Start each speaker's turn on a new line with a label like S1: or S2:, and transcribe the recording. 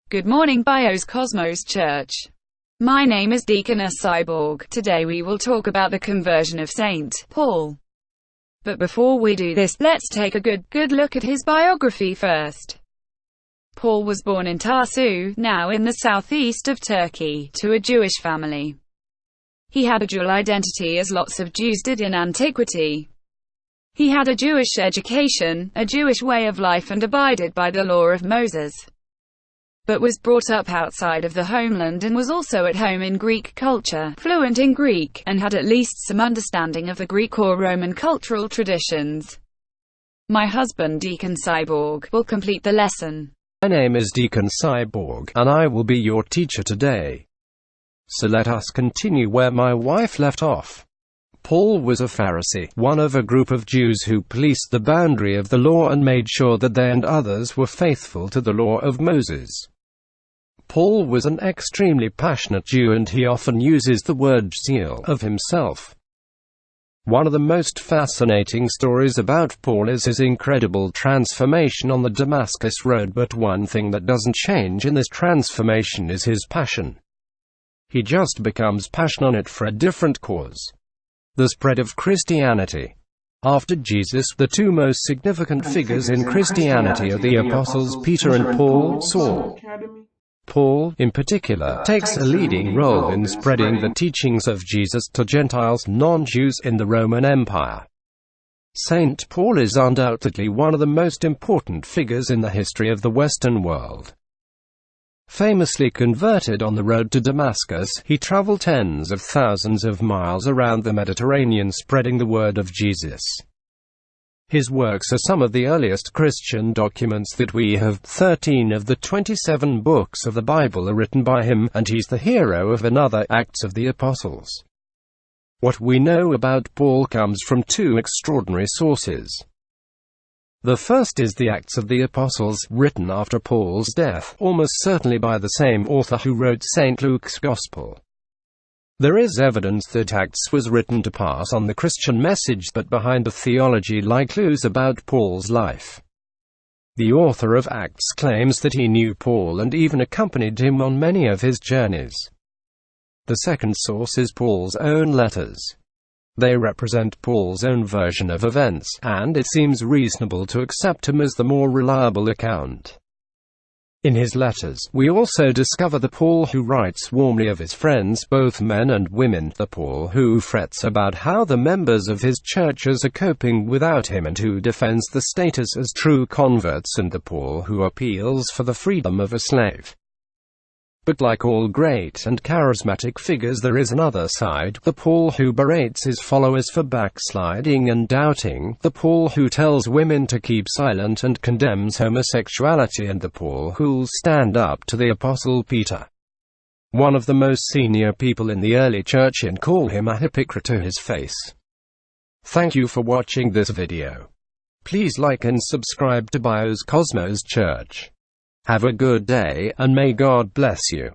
S1: Good morning, Bios Cosmos Church. My name is Deacon Cyborg. Today we will talk about the conversion of St. Paul. But before we do this, let's take a good look at his biography first. Paul was born in Tarsus, now in the southeast of Turkey, to a Jewish family. He had a dual identity, as lots of Jews did in antiquity. He had a Jewish education, a Jewish way of life, and abided by the law of Moses, but was brought up outside of the homeland and was also at home in Greek culture, fluent in Greek, and had at least some understanding of the Greek or Roman cultural traditions. My husband, Deacon Cyborg, will complete the lesson.
S2: My name is Deacon Cyborg, and I will be your teacher today. So let us continue where my wife left off. Paul was a Pharisee, one of a group of Jews who policed the boundary of the law and made sure that they and others were faithful to the law of Moses. Paul was an extremely passionate Jew, and he often uses the word zeal of himself. One of the most fascinating stories about Paul is his incredible transformation on the Damascus Road, but one thing that doesn't change in this transformation is his passion. He just becomes passionate for a different cause: the spread of Christianity. After Jesus, the two most significant figures in Christianity are the apostles Peter and Paul. Paul, in particular, takes a leading role in spreading the teachings of Jesus to Gentiles, non-Jews, in the Roman Empire. St. Paul is undoubtedly one of the most important figures in the history of the Western world. Famously converted on the road to Damascus, he traveled tens of thousands of miles around the Mediterranean spreading the word of Jesus. His works are some of the earliest Christian documents that we have. 13 of the 27 books of the Bible are written by him, and he's the hero of another, Acts of the Apostles. What we know about Paul comes from two extraordinary sources. The first is the Acts of the Apostles, written after Paul's death, almost certainly by the same author who wrote St. Luke's Gospel. There is evidence that Acts was written to pass on the Christian message, but behind the theology lie clues about Paul's life. The author of Acts claims that he knew Paul and even accompanied him on many of his journeys. The second source is Paul's own letters. They represent Paul's own version of events, and it seems reasonable to accept him as the more reliable account. In his letters, we also discover the Paul who writes warmly of his friends, both men and women, the Paul who frets about how the members of his churches are coping without him and who defends the status as true converts, and the Paul who appeals for the freedom of a slave. But like all great and charismatic figures, there is another side, the Paul who berates his followers for backsliding and doubting, the Paul who tells women to keep silent and condemns homosexuality, and the Paul who'll stand up to the Apostle Peter, one of the most senior people in the early church, and call him a hypocrite to his face. Thank you for watching this video. Please like and subscribe to Bios Cosmos Church. Have a good day, and may God bless you.